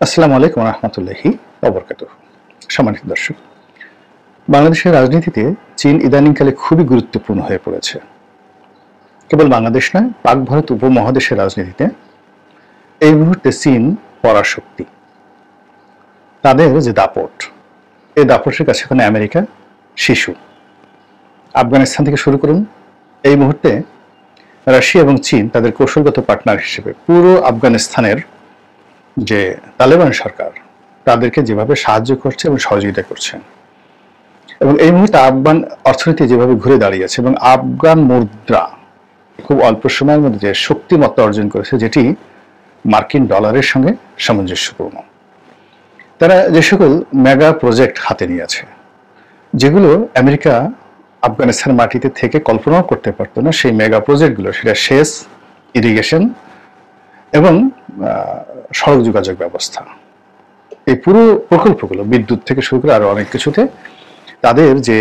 আসসালামু আলাইকুম রহমতুল্লাহি ওয়া সম্মানিত দর্শক, বাংলাদেশের রাজনীতিতে চীন ইদানিংকালে খুবই গুরুত্বপূর্ণ হয়ে পড়েছে। কেবল বাংলাদেশ নয়, পাক ভারত উপমহাদেশের রাজনীতিতে এই মুহূর্তে চীন পরাশক্তি। তাদের যে দাপট, এই দাপটের কাছে এখন আমেরিকা শিশু। আফগানিস্তান থেকে শুরু করুন, এই মুহূর্তে রাশিয়া এবং চীন তাদের কৌশলগত পার্টনার হিসেবে পুরো আফগানিস্তানের যে তালেবান সরকার তাদেরকে যেভাবে সাহায্য করছে এবং সহযোগিতা করছে, এবং এই মুহূর্তে আফগান অর্থনীতি যেভাবে ঘুরে দাঁড়িয়েছে এবং আফগান মুদ্রা খুব অল্প সময়ের মধ্যে যে শক্তিমত্তা অর্জন করেছে, যেটি মার্কিন ডলারের সঙ্গে সামঞ্জস্যপূর্ণ। তারা যে সকল মেগা প্রজেক্ট হাতে নিয়েছে, যেগুলো আমেরিকা আফগানিস্তান মাটিতে থেকে কল্পনাও করতে পারতো না, সেই মেগা প্রজেক্টগুলো, সেটা সেচ, ইরিগেশন এবং সড়ক যোগাযোগ ব্যবস্থা, এই পুরো প্রকল্পগুলো, বিদ্যুৎ থেকে শুরু করে আরো অনেক কিছুতে তাদের যে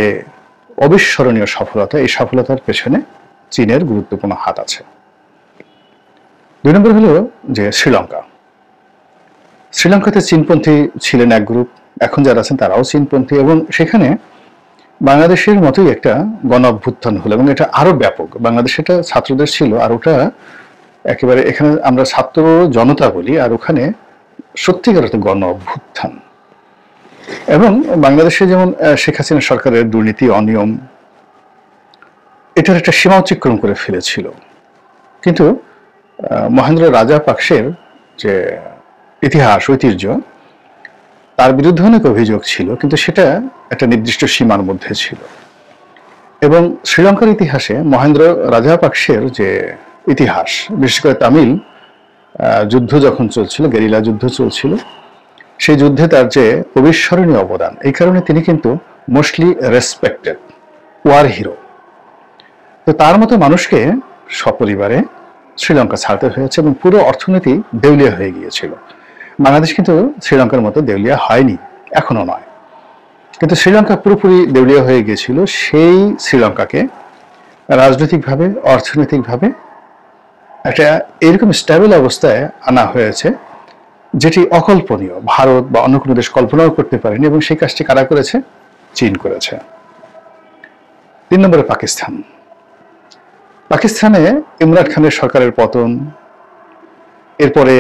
অবিস্মরণীয় সফলতা, এই সফলতার পেছনে চীনের গুরুত্বপূর্ণ হাত আছে। 2 নম্বর হলো যে শ্রীলঙ্কাতে চীনপন্থী ছিলেন এক গ্রুপ, এখন যারা আছেন তারাও চীনপন্থী, এবং সেখানে বাংলাদেশের মতোই একটা গণ অভ্যুত্থান হলো, এবং এটা আরো ব্যাপক। বাংলাদেশে এটা ছাত্রদের ছিল, আর ওটা একেবারে, এখানে আমরা ছাত্র জনতা বলি, আর ওখানে সত্যিকার অর্থে গণ অভ্যুত্থান। এবং বাংলাদেশে যেমন শেখ হাসিনা সরকারের দুর্নীতি, অনিয়ম, এটার একটা সীমা অতিক্রম করে ফেলেছিল, কিন্তু মহেন্দ্র রাজাপাকসের যে ইতিহাস, ঐতিহ্য, তার বিরুদ্ধে অনেক অভিযোগ ছিল, কিন্তু সেটা একটা নির্দিষ্ট সীমার মধ্যে ছিল। এবং শ্রীলঙ্কার ইতিহাসে মহেন্দ্র রাজাপাকসের যে ইতিহাস, বিশেষ করে তামিল যুদ্ধ যখন চলছিল, গেরিলা যুদ্ধ চলছিল, সেই যুদ্ধে তার যে অবিস্মরণীয় অবদান, এই কারণে তিনি কিন্তু মোস্টলি রেসপেক্টেড ওয়ার হিরো। তো তার মতো মানুষকে সপরিবারে শ্রীলঙ্কা ছাড়তে হয়েছে, এবং পুরো অর্থনীতি দেউলিয়া হয়ে গিয়েছিল। বাংলাদেশ কিন্তু শ্রীলঙ্কার মতো দেউলিয়া হয়নি, এখনো নয়, কিন্তু শ্রীলঙ্কা পুরোপুরি দেউলিয়া হয়ে গিয়েছিল। সেই শ্রীলঙ্কাকে রাজনৈতিকভাবে, অর্থনৈতিকভাবে একটা এরকম স্টেবল অবস্থায় আনা হয়েছে, যেটি অকল্পনীয়, ভারত বা অন্য কোনো দেশ কল্পনাও করতে পারেনি, এবং সেই কাজটি কারা করেছে? চীন করেছে। 3 নম্বরে পাকিস্তানে ইমরান খানের সরকারের পতন, এরপরে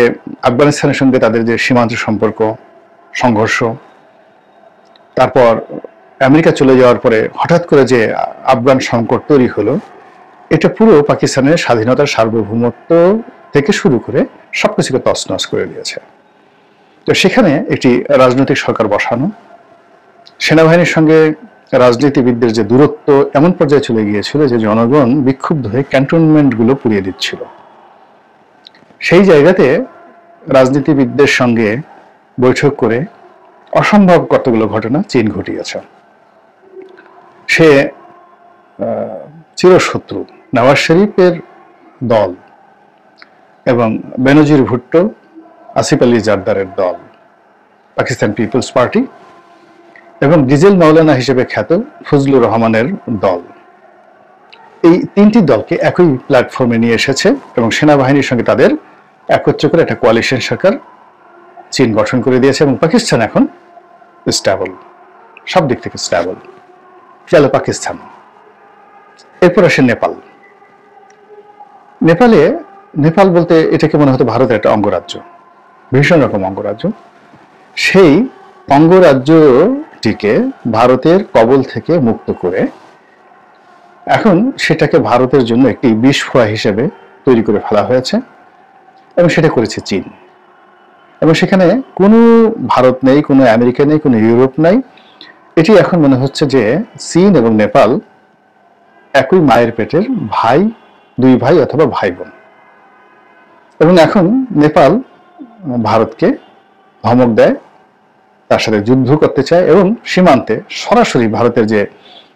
আফগানিস্তানের সঙ্গে তাদের যে সীমান্ত সম্পর্ক, সংঘর্ষ, তারপর আমেরিকা চলে যাওয়ার পরে হঠাৎ করে যে আফগান সংকট তৈরি হলো, এটা পুরো পাকিস্তানের স্বাধীনতার, সার্বভৌমত্ব থেকে শুরু করে সবকিছুকে তছনছ করে দিয়েছে। তো সেখানে একটি রাজনৈতিক সরকার বসানো, সেনাবাহিনীর সঙ্গে রাজনীতিবিদদের যে দূরত্ব এমন পর্যায়ে চলে গিয়েছিল যে জনগণ বিক্ষুব্ধ হয়ে ক্যান্টনমেন্টগুলো পুড়িয়ে দিচ্ছিল। সেই জায়গাতে রাজনীতিবিদদের সঙ্গে বৈঠক করে অসম্ভব কতগুলো ঘটনা চীন ঘটিয়েছে। সে চিরশত্রু নওয়াজ শরীফের দল এবং বেনজির ভুট্টো, আসিফ আলী জারদারের দল, পাকিস্তান পিপলস পার্টি, এবং ডিজেল মাওলানা হিসেবে খ্যাত ফজলুর রহমানের দল, এই 3টি দলকে একই প্ল্যাটফর্মে নিয়ে এসেছে, এবং সেনাবাহিনীর সঙ্গে তাদের একত্র করে একটা কোয়ালিশন সরকার চীন গঠন করে দিয়েছে, এবং পাকিস্তান এখন স্টেবল, সব দিক থেকে স্টেবল। গেল পাকিস্তান। এরপর আসে নেপাল বলতে এটাকে মনে হতো ভারতের একটা অঙ্গরাজ্য, ভীষণ রকম অঙ্গরাজ্য। সেই অঙ্গরাজ্যটিকে ভারতের কবল থেকে মুক্ত করে এখন সেটাকে ভারতের জন্য একটি বিষফোঁড়া হিসেবে তৈরি করে ফেলা হয়েছে, এবং সেটা করেছে চীন। এবং সেখানে কোনো ভারত নেই, কোনো আমেরিকা নেই, কোনো ইউরোপ নাই। এটি এখন মনে হচ্ছে যে চীন এবং নেপাল একই মায়ের পেটের ভাই, 2 ভাই অথবা ভাই বোন। এবং এখন নেপাল ভারতকে ধমক দেয়, তার সাথে যুদ্ধ করতে চায়, এবং সীমান্তে সরাসরি ভারতের যে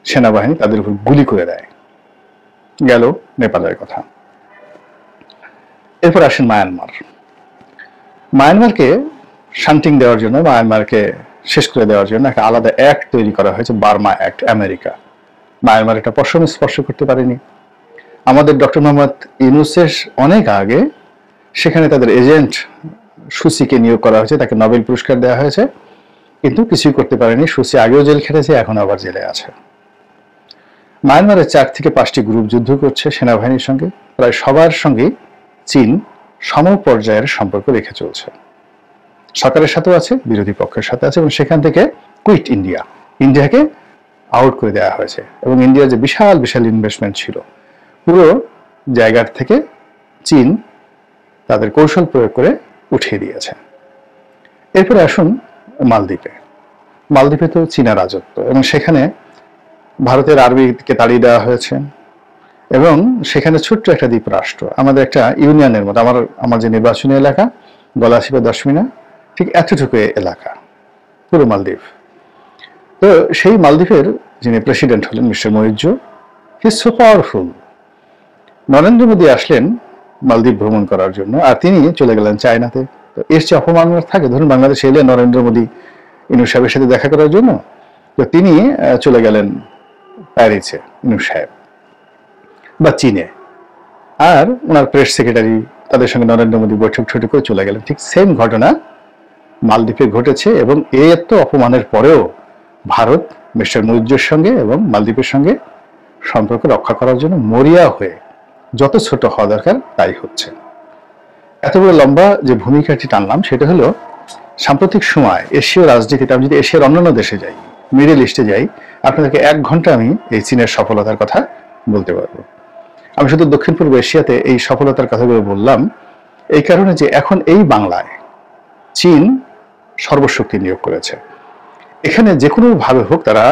সেনাবাহিনী তাদের উপর গুলি করে দেয়। গেল নেপালের কথা। এরপর আসেন মায়ানমারকে শান্তিং দেওয়ার জন্য, মায়ানমারকে শেষ করে দেওয়ার জন্য একটা আলাদা অ্যাক্ট তৈরি করা হয়েছে, বার্মা অ্যাক্ট। আমেরিকা মায়ানমার এটা পশম স্পর্শ করতে পারেনি। আমাদের ডক্টর মোহাম্মদ ইউনূসের অনেক আগে সেখানে তাদের এজেন্ট সুচিকে নিয়োগ করা হয়েছে, তাকে নোবেল পুরস্কার দেওয়া হয়েছে, কিন্তু কিছুই করতে পারেনি। সুচি আগেও জেল খেটেছে, এখন আবার জেলে আছে। মায়ানমারে 4 থেকে 5টি গ্রুপ যুদ্ধ করছে সেনাবাহিনীর সঙ্গে। প্রায় সবার সঙ্গে চীন সমপর্যায়ের সম্পর্ক রেখে চলছে। সরকারের সাথেও আছে, বিরোধী পক্ষের সাথে আছে, এবং সেখান থেকে কুইট ইন্ডিয়া, ইন্ডিয়াকে আউট করে দেওয়া হয়েছে। এবং ইন্ডিয়ার যে বিশাল বিশাল ইনভেস্টমেন্ট ছিল, পুরো জায়গার থেকে চীন তাদের কৌশল প্রয়োগ করে উঠিয়ে দিয়েছে। এরপরে আসুন মালদ্বীপে। মালদ্বীপে তো চীনা রাজত্ব, এবং সেখানে ভারতের আর্মিকে তাড়িয়ে দেওয়া হয়েছে, এবং সেখানে ছোট্ট একটা দ্বীপ রাষ্ট্র, আমাদের একটা ইউনিয়নের মতো। আমার যে নির্বাচনী এলাকা গলাচিপা 10 মিনা, ঠিক এতটুকু এলাকা পুরো মালদ্বীপ। তো সেই মালদ্বীপের যিনি প্রেসিডেন্ট হলেন mister Muizzu, he is so powerful. Narendra Modi আসলেন মালদ্বীপ ভ্রমণ করার জন্য, আর তিনি চলে গেলেন চায়নাতে। তো এর চেয়ে অপমান থাকে? ধরুন বাংলাদেশে এলেন নরেন্দ্র মোদী ইউনূস সাহেবের সাথে দেখা করার জন্য, তো তিনি চলে গেলেন প্যারিসে, ইউনূস সাহেব, বা চীনে, আর ওনার প্রেস সেক্রেটারি তাদের সঙ্গে নরেন্দ্র মোদী বৈঠক ঠৈঠক করে চলে গেলেন। ঠিক সেম ঘটনা মালদ্বীপে ঘটেছে, এবং এত অপমানের পরেও ভারত মিস্টার মুইজ্জুর সঙ্গে এবং মালদ্বীপের সঙ্গে সম্পর্ক রক্ষা করার জন্য মরিয়া হয়ে যত ছোট হওয়া দরকার তাই হচ্ছে। এত বড় লম্বা যে ভূমিকাটি টানলাম, সেটা হলো সাম্প্রতিক সময় এশীয় রাজনীতিতে, আমি যদি এশিয়ার অন্যান্য দেশে যাই, মিডল ইস্টে যাই, আপনাদেরকে 1 ঘন্টা আমি এই চীনের সফলতার কথা বলতে পারবো। আমি শুধু দক্ষিণ পূর্ব এশিয়াতে এই সফলতার কথাগুলো বললাম এই কারণে যে এখন এই বাংলায় চীন সর্বশক্তি নিয়োগ করেছে। এখানে যে কোনো ভাবে হোক তারা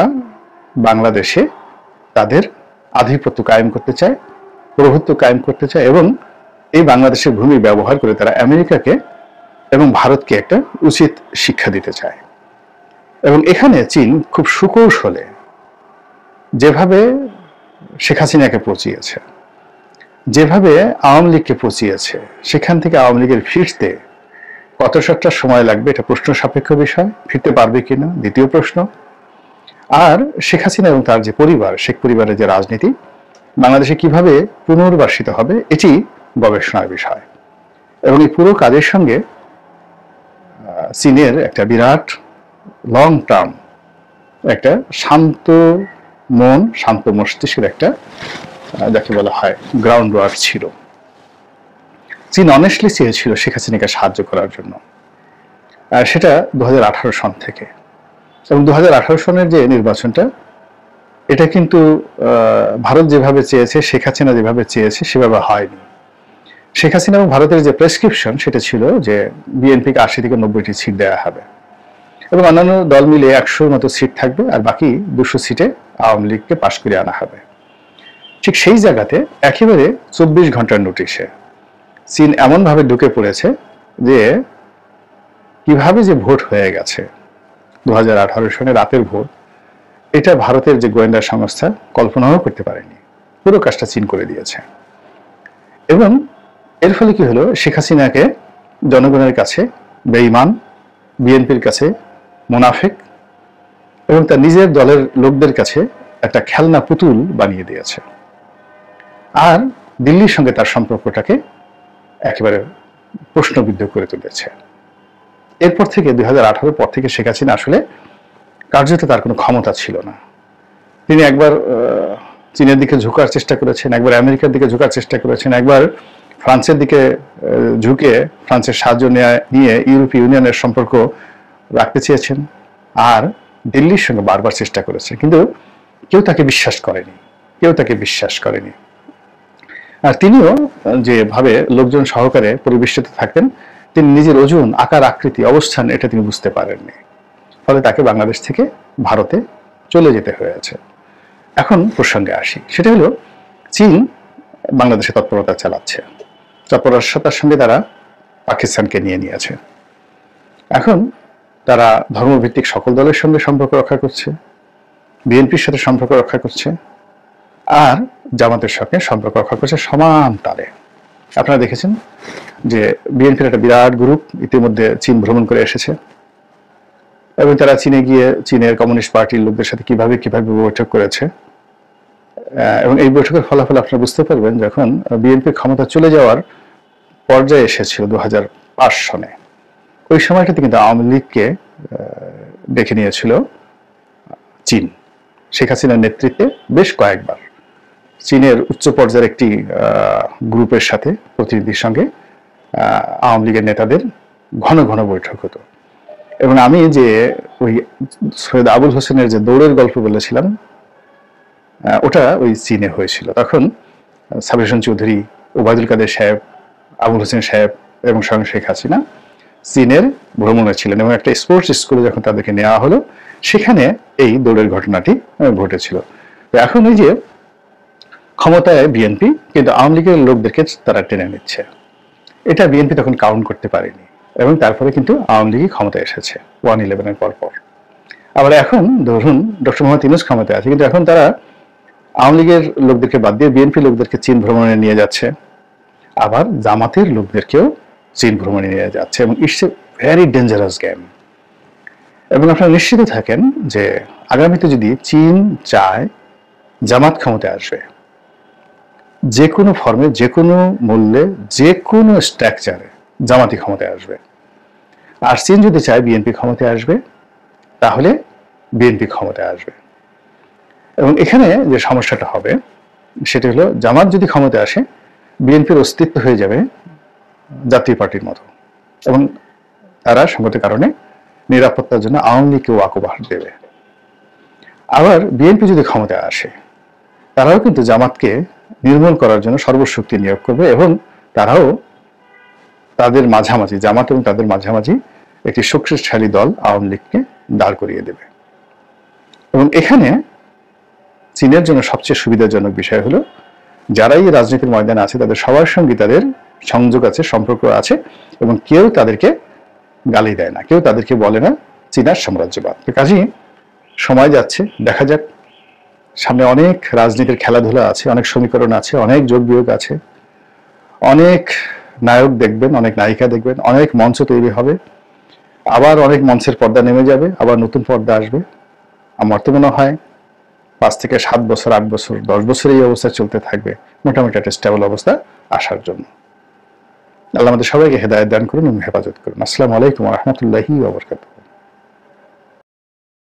বাংলাদেশে তাদের আধিপত্য কায়েম করতে চায়, প্রভুত্ব কায়েম করতে চায়, এবং এই বাংলাদেশের ভূমি ব্যবহার করে তারা আমেরিকাকে এবং ভারতকে একটা উচিত শিক্ষা দিতে চায়। এবং এখানে চীন খুব সুকৌশলে যেভাবে শেখ হাসিনাকে পচিয়েছে, যেভাবে আওয়ামী লীগকে পচিয়েছে, সেখান থেকে আওয়ামী লীগের ফিরতে কতটা সময় লাগবে এটা প্রশ্ন সাপেক্ষ বিষয়। ফিরতে পারবে কিনা দ্বিতীয় প্রশ্ন। আর শেখ হাসিনা এবং তার যে পরিবার, শেখ পরিবারের যে রাজনীতি বাংলাদেশে কিভাবে পুনর্বাসিত হবে, এটি গবেষণার বিষয়। এবং এই পুরো কাজের সঙ্গে চীনের একটা বিরাট লং টার্ম একটা শান্ত মন, শান্ত মস্তিষ্কের একটা যাকে বলা হয় গ্রাউন্ড ওয়ার্ক ছিল। চীন অনেস্টলি চেয়েছিল শেখ হাসিনাকে সাহায্য করার জন্য, আর সেটা 2018 সন থেকে। এবং 2018 সনের যে নির্বাচনটা, এটা কিন্তু ভারত যেভাবে চেয়েছে, শেখ হাসিনা যেভাবে চেয়েছে সেভাবে হয়নি। শেখ হাসিনা এবং ভারতের যে প্রেসক্রিপশন সেটা ছিল যে বিএনপিকে 80 থেকে 90টি সিট দেওয়া হবে, এবং অন্যান্য দল মিলে 100-র মতো সিট থাকবে, আর বাকি 200 সিটে আওয়ামী লীগকে পাশ করে আনা হবে। ঠিক সেই জায়গাতে একেবারে 24 ঘন্টার নোটিশে চীন এমনভাবে ঢুকে পড়েছে যে কিভাবে যে ভোট হয়ে গেছে 2018 সনে রাতের ভোট, এটা ভারতের যে গোয়েন্দা সংস্থা কল্পনাও করতে পারেনি। পুরো কাজটা চীন করে দিয়েছে। এবং এর ফলে কি হলো, শেখ হাসিনাকে জনগণের কাছে বেঈমান, বিএনপির কাছে মুনাফিক, এবং তার নিজের দলের লোকদের কাছে একটা খেলনা পুতুল বানিয়ে দিয়েছে। আর দিল্লির সঙ্গে তার সম্পর্কটাকে একেবারে প্রশ্নবিদ্ধ করে তুলেছে। এরপর থেকে 2018 পর থেকে শেখ হাসিনা আসলে কার্যত তার কোনো ক্ষমতা ছিল না। তিনি একবার চীনের দিকে ঝুঁকার চেষ্টা করেছেন, একবার আমেরিকার দিকে ঝুঁকার চেষ্টা করেছেন, একবার ফ্রান্সের দিকে ঝুঁকে ফ্রান্সের সাহায্য নিয়ে ইউরোপীয় ইউনিয়নের সম্পর্ক রাখতে চেয়েছেন, আর দিল্লির সঙ্গে বারবার চেষ্টা করেছেন, কিন্তু কেউ তাকে বিশ্বাস করেনি। আর তিনিও যেভাবে লোকজন সহকারে পরিবেষ্টিত থাকেন, তিনি নিজের ওজন, আকার, আকৃতি, অবস্থান এটা তিনি বুঝতে পারেননি। ফলে তাকে বাংলাদেশ থেকে ভারতে চলে যেতে হয়েছে। এখন প্রসঙ্গে আসি, সেটা হলো চীন বাংলাদেশে তৎপরতা চালাচ্ছে। তৎপরতার সঙ্গে তারা পাকিস্তানকে নিয়ে নিয়েছে। এখন তারা ধর্মভিত্তিক সকল দলের সঙ্গে সম্পর্ক রক্ষা করছে, বিএনপির সাথে সম্পর্ক রক্ষা করছে, আর জামাতের সঙ্গে সম্পর্ক রক্ষা করছে সমান তালে। আপনারা দেখেছেন যে বিএনপির একটা বিরাট গ্রুপ ইতিমধ্যে চীন ভ্রমণ করে এসেছে, এবং তারা চীনে গিয়ে চীনের কমিউনিস্ট পার্টির লোকদের সাথে কিভাবে বৈঠক করেছে। এবং এই বৈঠকের ফলাফল আপনারা বুঝতে পারবেন যখন বিএনপি ক্ষমতা চলে যাওয়ার পর্যায়ে এসেছিল 2005 সনে। ওই সময়টাতে কিন্তু আওয়ামী লীগকে ডেকে নিয়েছিল চীন, শেখ হাসিনার নেতৃত্বে বেশ কয়েকবার চীনের উচ্চ পর্যায়ের একটি গ্রুপের সাথে, প্রতিনিধির সঙ্গে আওয়ামী লীগের নেতাদের ঘন ঘন বৈঠক হতো। এবং আমি যে ওই সৈয়দ আবুল হোসেনের যে দৌড়ের গল্প বলেছিলাম, ওটা ওই চীনে হয়েছিল। তখন সাবির হোসেন চৌধুরী, ওবায়দুল কাদের সাহেব, আবুল হোসেন সাহেব এবং সঙ্গে শেখ হাসিনা চীনের ভ্রমণে ছিলেন, এবং একটা স্পোর্টস স্কুলে যখন তাদেরকে নেওয়া হলো সেখানে এই দৌড়ের ঘটনাটি ঘটেছিল। তো এখন এই যে ক্ষমতায় বিএনপি, কিন্তু আওয়ামী লীগের লোকদেরকে তারা টেনে নিচ্ছে, এটা বিএনপি তখন কাউন্ট করতে পারেনি, এবং তারপরে কিন্তু আওয়ামী লীগই ক্ষমতায় এসেছে 1/11-এর পর। আবার এখন ধরুন ডক্টর মোহাম্মদ ইউনূস ক্ষমতায় আছে, কিন্তু এখন তারা আওয়ামী লীগের লোকদেরকে বাদ দিয়ে বিএনপি লোকদেরকে চীন ভ্রমণে নিয়ে যাচ্ছে, আবার জামাতের লোকদেরকেও চীন ভ্রমণে নিয়ে যাচ্ছে, এবং it's a very dangerous game. এবং আপনারা নিশ্চিত থাকেন যে আগামীতে যদি চীন চায় জামাত ক্ষমতায় আসবে, যে কোনো ফর্মে, যে কোনো মূল্যে, যে কোনো স্ট্রাকচারে জামাতি ক্ষমতায় আসবে। আর চীন যদি চায় বিএনপি ক্ষমতায় আসবে, তাহলে বিএনপি ক্ষমতায় আসবে। এবং এখানে যে সমস্যাটা হবে সেটা হলো, জামাত যদি ক্ষমতায় আসে, বিএনপির অস্তিত্ব হয়ে যাবে জাতীয় পার্টির মতো, এবং তারা সঙ্গত কারণে নিরাপত্তার জন্য আওয়ামী লীগকে ওয়াকওভার দেবে। আবার বিএনপি যদি ক্ষমতায় আসে, তারাও কিন্তু জামাতকে নির্মূল করার জন্য সর্বশক্তি নিয়োগ করবে, এবং তারাও তাদের মাঝামাঝি, জামাত এবং তাদের মাঝামাঝি একটি শক্তিশালী দল আওয়ামী লীগকে দাঁড় করিয়ে দেবে। এবং এখানে চীনের জন্য সবচেয়ে সুবিধাজনক বিষয় হলো, যারাই রাজনীতির ময়দানে আছে তাদের সবার সঙ্গে তাদের সংযোগ আছে, সম্পর্ক আছে, এবং কেউ তাদেরকে গালি দেয় না, কেউ তাদেরকে বলে না চীনার সাম্রাজ্যবাদ। কাজেই সময় যাচ্ছে, দেখা যাক, সামনে অনেক রাজনীতির খেলাধুলা আছে, অনেক সমীকরণ আছে, অনেক যোগ বিয়োগ আছে, অনেক নায়ক দেখবেন, অনেক নায়িকা দেখবেন, অনেক মঞ্চ তৈরি হবে, আবার অনেক মঞ্চের পর্দা নেমে যাবে, আবার নতুন পর্দা আসবে। আমার তো মনে হয় 5 থেকে 7 বছর, 8 বছর, 10 বছর এই অবস্থা চলতে থাকবে, মোটামুটি একটা স্টেবল অবস্থা আসার জন্য। আল্লাহ আমাদের সবাইকে হেদায়েত দান করুন এবং হেফাজত করুন। আসসালামু আলাইকুম ওয়া রাহমাতুল্লাহি ওয়া বারাকাতুহু।